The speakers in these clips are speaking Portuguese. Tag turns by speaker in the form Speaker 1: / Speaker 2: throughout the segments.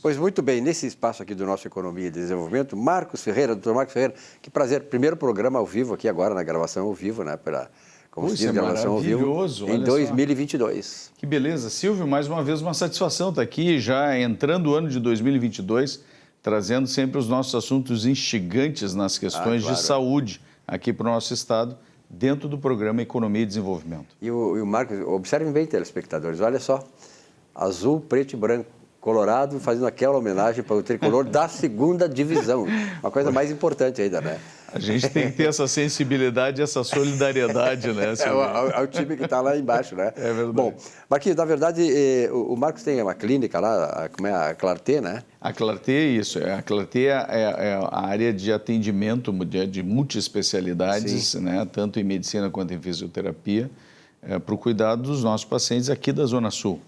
Speaker 1: Pois muito bem, nesse espaço aqui do nosso Economia e Desenvolvimento, Marcos Ferreira, doutor Marcos Ferreira, que prazer, primeiro programa ao vivo aqui agora, na gravação ao vivo, né, como se diz, gravação ao vivo, em 2022.
Speaker 2: Que beleza. Silvio, mais uma vez uma satisfação estar aqui, já entrando o ano de 2022, trazendo sempre os nossos assuntos instigantes nas questões de saúde aqui para o nosso estado, dentro do programa Economia e Desenvolvimento.
Speaker 1: E o Marcos, observem bem, telespectadores, olha só, azul, preto e branco, Colorado fazendo aquela homenagem para o tricolor da segunda divisão, uma coisa mais importante ainda, né?
Speaker 2: A gente tem que ter essa sensibilidade, essa solidariedade, né?
Speaker 1: É o time que está lá embaixo, né?
Speaker 2: É verdade.
Speaker 1: Bom, Marquinhos, na verdade, o Marcos tem uma clínica lá, como é a Clarté, né?
Speaker 2: A Clarté é isso, a Clarté é a área de atendimento de multiespecialidades, né? Tanto em medicina quanto em fisioterapia, para o cuidado dos nossos pacientes aqui da Zona Sul.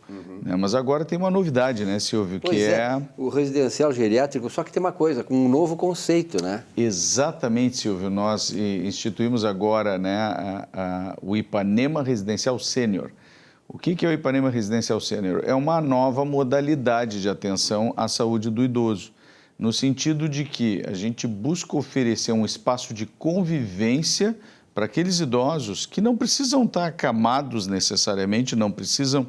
Speaker 2: Né? Mas agora tem uma novidade, né, Silvio?
Speaker 1: Pois é o residencial geriátrico, só que tem uma coisa, com um novo conceito, né?
Speaker 2: Exatamente, Silvio. Nós instituímos agora, né, o Ipanema Residencial Sênior. O que é o Ipanema Residencial Sênior? É uma nova modalidade de atenção à saúde do idoso, no sentido de que a gente busca oferecer um espaço de convivência para aqueles idosos que não precisam estar acamados necessariamente, não precisam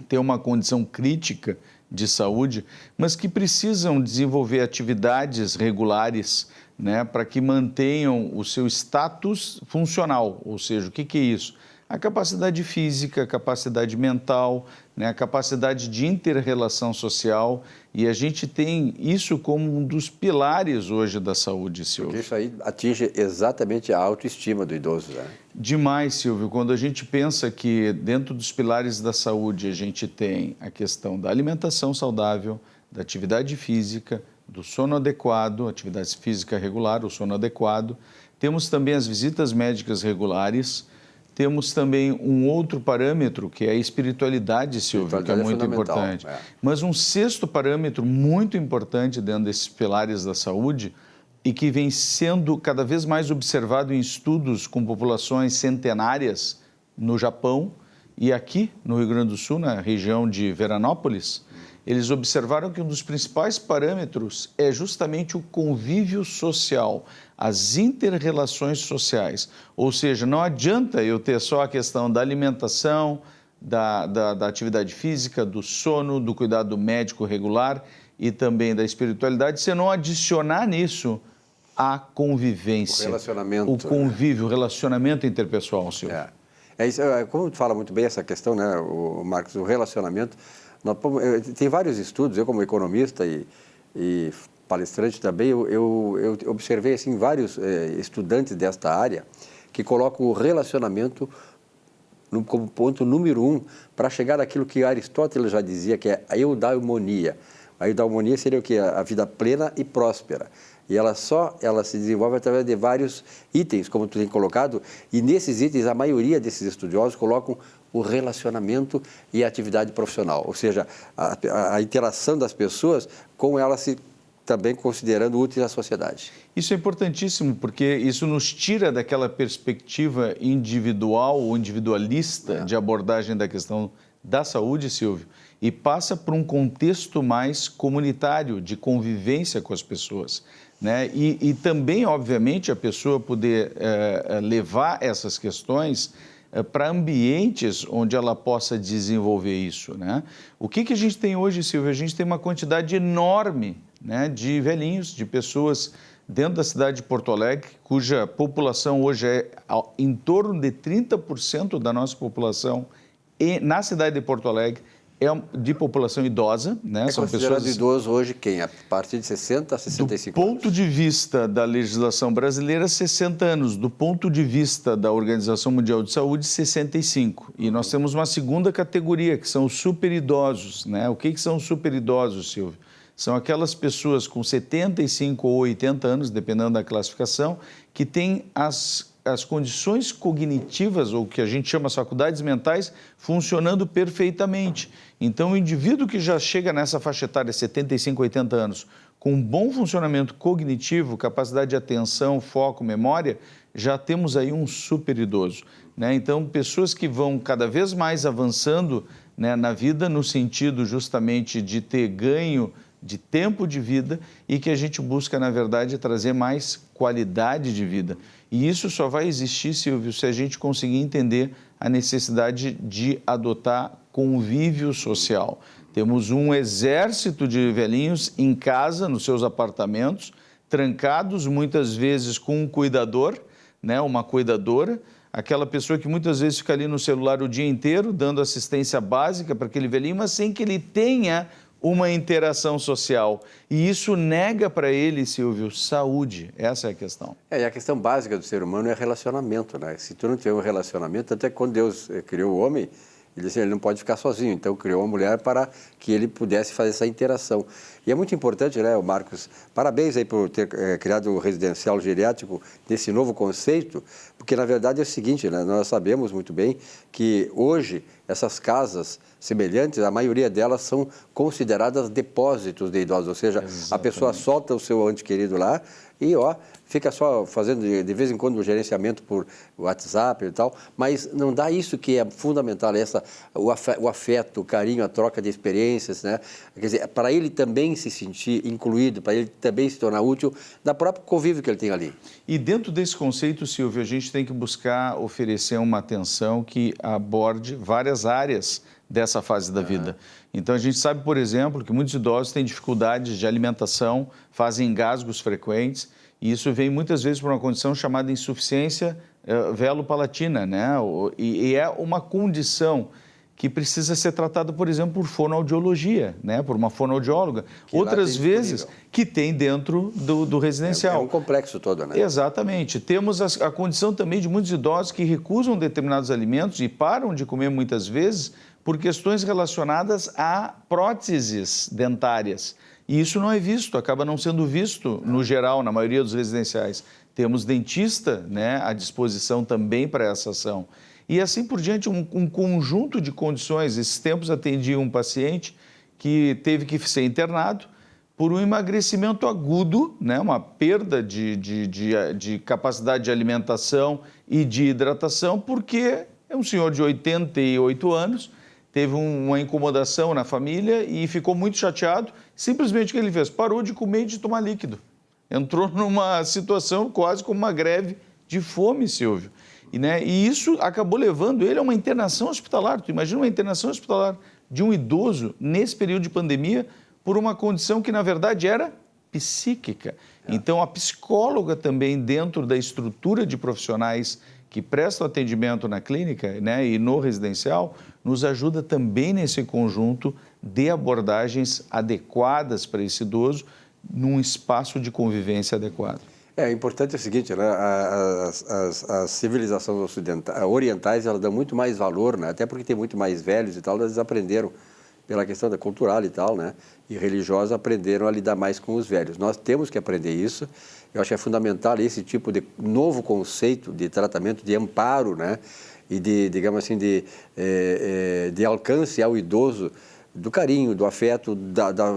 Speaker 2: ter uma condição crítica de saúde, mas que precisam desenvolver atividades regulares, né, para que mantenham o seu status funcional. Ou seja, o que é isso? A capacidade física, a capacidade mental, né, a capacidade de inter-relação social, e a gente tem isso como um dos pilares hoje da saúde, Silvio.
Speaker 1: Porque isso aí atinge exatamente a autoestima do idoso, né?
Speaker 2: Demais, Silvio. Quando a gente pensa que dentro dos pilares da saúde a gente tem a questão da alimentação saudável, da atividade física, do sono adequado, atividade física regular, o sono adequado, temos também as visitas médicas regulares. Temos também um outro parâmetro, que é a espiritualidade, Silvio, que é muito importante. Mas um sexto parâmetro muito importante dentro desses pilares da saúde e que vem sendo cada vez mais observado em estudos com populações centenárias no Japão e aqui no Rio Grande do Sul, na região de Veranópolis, eles observaram que um dos principais parâmetros é justamente o convívio social, as inter-relações sociais. Ou seja, não adianta eu ter só a questão da alimentação, da atividade física, do sono, do cuidado médico regular e também da espiritualidade, se não adicionar nisso a convivência,
Speaker 1: o relacionamento,
Speaker 2: o convívio, o relacionamento interpessoal, Silvio.
Speaker 1: Isso, como tu fala muito bem essa questão, né, o Marcos, o relacionamento. Tem vários estudos, eu como economista e palestrante também, eu observei assim, vários estudantes desta área que colocam o relacionamento como ponto número 1 para chegar naquilo que Aristóteles já dizia, que é a eudaimonia. A eudaimonia seria o quê? A vida plena e próspera. E ela se desenvolve através de vários itens, como tu tem colocado, e nesses itens a maioria desses estudiosos colocam o relacionamento e a atividade profissional, ou seja, a interação das pessoas com elas se também considerando úteis à sociedade.
Speaker 2: Isso é importantíssimo, porque isso nos tira daquela perspectiva individual ou individualista de abordagem da questão da saúde, Silvio, e passa por um contexto mais comunitário, de convivência com as pessoas, né? E também, obviamente, a pessoa poder levar essas questões para ambientes onde ela possa desenvolver isso, né? O que a gente tem hoje, Silvio? A gente tem uma quantidade enorme, né, de velhinhos, de pessoas dentro da cidade de Porto Alegre, cuja população hoje é em torno de 30% da nossa população na cidade de Porto Alegre é de população idosa, né?
Speaker 1: São pessoas idoso hoje quem? A partir de 60 a 65
Speaker 2: anos? Do ponto de vista da legislação brasileira, 60 anos. Do ponto de vista da Organização Mundial de Saúde, 65. E nós temos uma segunda categoria, que são os superidosos, né? O que são os superidosos, Silvio? São aquelas pessoas com 75 ou 80 anos, dependendo da classificação, que têm as condições cognitivas, ou que a gente chama as faculdades mentais, funcionando perfeitamente. Então, o indivíduo que já chega nessa faixa etária, 75, 80 anos, com um bom funcionamento cognitivo, capacidade de atenção, foco, memória, já temos aí um superidoso, né? Então, pessoas que vão cada vez mais avançando, né, na vida, no sentido justamente de ter ganho de tempo de vida e que a gente busca, na verdade, trazer mais qualidade de vida. E isso só vai existir, Silvio, se a gente conseguir entender a necessidade de adotar convívio social. Temos um exército de velhinhos em casa, nos seus apartamentos, trancados, muitas vezes com um cuidador, né, uma cuidadora, aquela pessoa que muitas vezes fica ali no celular o dia inteiro, dando assistência básica para aquele velhinho, mas sem que ele tenha uma interação social. E isso nega para ele, Silvio, saúde. Essa é a questão.
Speaker 1: E a questão básica do ser humano é relacionamento, né? Se tu não tiver um relacionamento, até quando Deus criou o homem, ele disse que ele não pode ficar sozinho, então criou uma mulher para que ele pudesse fazer essa interação. E é muito importante, né, Marcos? Parabéns aí por ter criado o residencial geriátrico nesse novo conceito, porque na verdade é o seguinte, né, nós sabemos muito bem que hoje essas casas semelhantes, a maioria delas são consideradas depósitos de idosos, ou seja, a pessoa solta o seu ante querido lá e fica só fazendo de vez em quando o gerenciamento por WhatsApp e tal, mas não dá isso que é fundamental, o afeto, o carinho, a troca de experiências, né? Quer dizer, para ele também se sentir incluído, para ele também se tornar útil da própria convívio que ele tem ali.
Speaker 2: E dentro desse conceito, Silvio, a gente tem que buscar oferecer uma atenção que aborde várias áreas dessa fase da vida. Então, a gente sabe, por exemplo, que muitos idosos têm dificuldades de alimentação, fazem engasgos frequentes, e isso vem muitas vezes por uma condição chamada insuficiência velopalatina, né? E é uma condição que precisa ser tratada, por exemplo, por fonoaudiologia, né? Por uma fonoaudióloga. Outras vezes, que tem dentro do residencial.
Speaker 1: É um complexo todo, né?
Speaker 2: Exatamente. Temos a condição também de muitos idosos que recusam determinados alimentos e param de comer muitas vezes por questões relacionadas a próteses dentárias. E isso não é visto, acaba não sendo visto no geral, na maioria dos residenciais. Temos dentista, né, à disposição também para essa ação. E assim por diante, um conjunto de condições. Esses tempos atendi um paciente que teve que ser internado por um emagrecimento agudo, né, uma perda de capacidade de alimentação e de hidratação, porque é um senhor de 88 anos, teve uma incomodação na família e ficou muito chateado. Simplesmente o que ele fez? Parou de comer e de tomar líquido. Entrou numa situação quase como uma greve de fome, Silvio. E isso acabou levando ele a uma internação hospitalar. Tu imagina uma internação hospitalar de um idoso nesse período de pandemia por uma condição que, na verdade, era psíquica. Então, a psicóloga também, dentro da estrutura de profissionais que prestam atendimento na clínica, né, e no residencial, nos ajuda também nesse conjunto de abordagens adequadas para esse idoso num espaço de convivência adequado.
Speaker 1: É importante o seguinte, né? As civilizações orientais, elas dão muito mais valor, né? Até porque tem muito mais velhos e tal, eles aprenderam pela questão da cultural e tal, né? E religiosa, aprenderam a lidar mais com os velhos. Nós temos que aprender isso. Eu acho que é fundamental esse tipo de novo conceito de tratamento, de amparo, né? E de, digamos assim, de alcance ao idoso, do carinho, do afeto,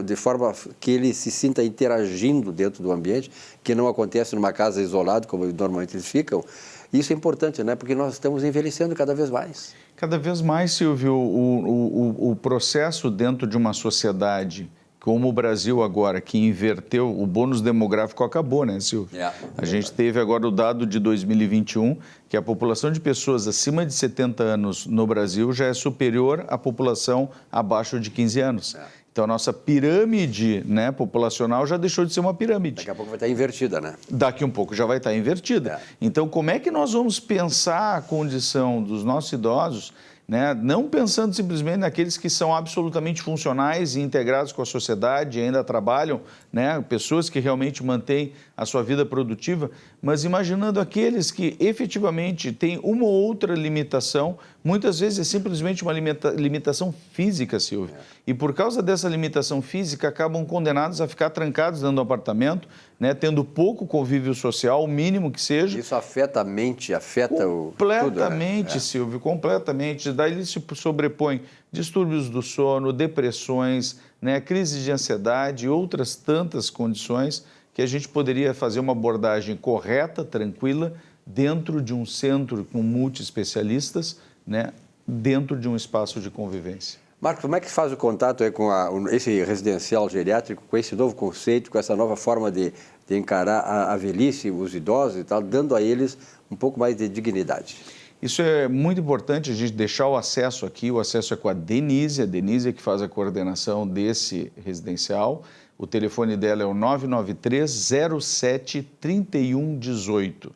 Speaker 1: de forma que ele se sinta interagindo dentro do ambiente, que não acontece numa casa isolada, como normalmente eles ficam. Isso é importante, né? Porque nós estamos envelhecendo cada vez mais.
Speaker 2: Cada vez mais, Silvio, o processo dentro de uma sociedade como o Brasil agora, que inverteu, o bônus demográfico acabou, né, Silvio? A gente teve agora o dado de 2021, que a população de pessoas acima de 70 anos no Brasil já é superior à população abaixo de 15 anos. Então, a nossa pirâmide, né, populacional já deixou de ser uma pirâmide.
Speaker 1: Daqui a pouco vai estar invertida, né?
Speaker 2: Daqui um pouco já vai estar invertida. Então, como é que nós vamos pensar a condição dos nossos idosos, né? Não pensando simplesmente naqueles que são absolutamente funcionais e integrados com a sociedade e ainda trabalham, né? Pessoas que realmente mantêm a sua vida produtiva, mas imaginando aqueles que efetivamente têm uma ou outra limitação, muitas vezes é simplesmente uma limitação física, Silvio. E por causa dessa limitação física, acabam condenados a ficar trancados dentro do apartamento, né? Tendo pouco convívio social, o mínimo que seja.
Speaker 1: Isso afeta a mente, afeta
Speaker 2: completamente,
Speaker 1: tudo, né?
Speaker 2: Silvio, completamente. Daí se sobrepõe distúrbios do sono, depressões, né? Crises de ansiedade e outras tantas condições que a gente poderia fazer uma abordagem correta, tranquila, dentro de um centro com multiespecialistas, né? Dentro de um espaço de convivência.
Speaker 1: Marcos, como é que se faz o contato aí com esse residencial geriátrico, com esse novo conceito, com essa nova forma de encarar a velhice, os idosos e tal, dando a eles um pouco mais de dignidade?
Speaker 2: Isso é muito importante a gente deixar o acesso aqui. O acesso é com a Denise é que faz a coordenação desse residencial. O telefone dela é o 993-07-3118.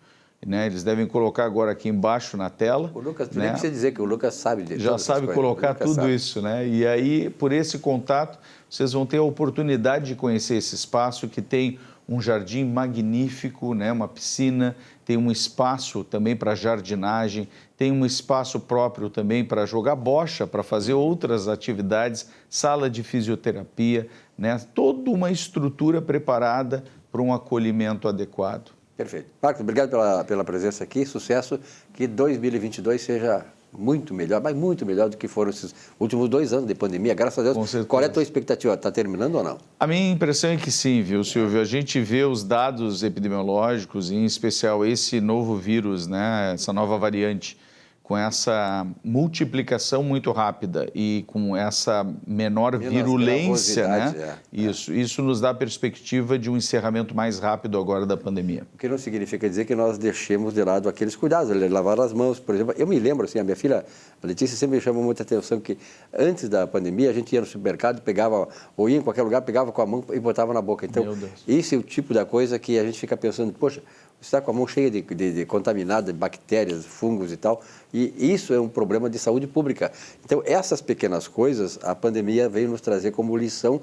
Speaker 2: Né? Eles devem colocar agora aqui embaixo na tela.
Speaker 1: O Lucas,
Speaker 2: né?
Speaker 1: nem precisa dizer que o Lucas sabe de
Speaker 2: Já sabe colocar tudo
Speaker 1: sabe.
Speaker 2: isso, né? E aí, por esse contato, vocês vão ter a oportunidade de conhecer esse espaço que tem um jardim magnífico, né? Uma piscina, tem um espaço também para jardinagem, tem um espaço próprio também para jogar bocha, para fazer outras atividades, sala de fisioterapia, né? Toda uma estrutura preparada para um acolhimento adequado.
Speaker 1: Perfeito. Marcos, obrigado pela presença aqui, sucesso, que 2022 seja muito melhor, mas muito melhor do que foram esses últimos 2 anos de pandemia, graças a Deus.
Speaker 2: Com certeza.
Speaker 1: Qual é a tua expectativa? Está terminando ou não?
Speaker 2: A minha impressão é que sim, viu, Silvio? A gente vê os dados epidemiológicos, em especial esse novo vírus, né, essa nova variante, com essa multiplicação muito rápida e com essa menor virulência, né? Isso nos dá a perspectiva de um encerramento mais rápido agora da pandemia.
Speaker 1: O que não significa dizer que nós deixemos de lado aqueles cuidados, lavar as mãos, por exemplo. Eu me lembro, assim, a minha filha, a Letícia, sempre me chamou muita atenção que antes da pandemia a gente ia no supermercado, pegava, ou ia em qualquer lugar, pegava com a mão e botava na boca. Então, esse é o tipo da coisa que a gente fica pensando, poxa, você está com a mão cheia de contaminada, de bactérias, fungos e tal, e isso é um problema de saúde pública. Então, essas pequenas coisas, a pandemia veio nos trazer como lição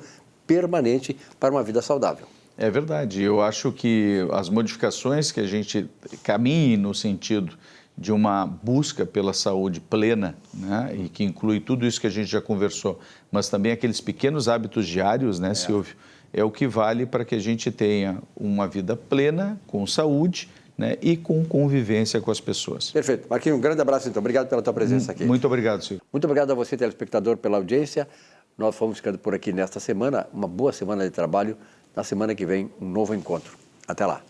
Speaker 1: permanente para uma vida saudável.
Speaker 2: É verdade. Eu acho que as modificações que a gente caminhe no sentido de uma busca pela saúde plena, né, e que inclui tudo isso que a gente já conversou, mas também aqueles pequenos hábitos diários, né, Silvio? É o que vale para que a gente tenha uma vida plena, com saúde, né, e com convivência com as pessoas.
Speaker 1: Perfeito. Marquinhos, um grande abraço, então. Obrigado pela tua presença aqui.
Speaker 2: Muito obrigado, Silvio.
Speaker 1: Muito obrigado a você, telespectador, pela audiência. Nós fomos ficando por aqui nesta semana. Uma boa semana de trabalho. Na semana que vem, um novo encontro. Até lá.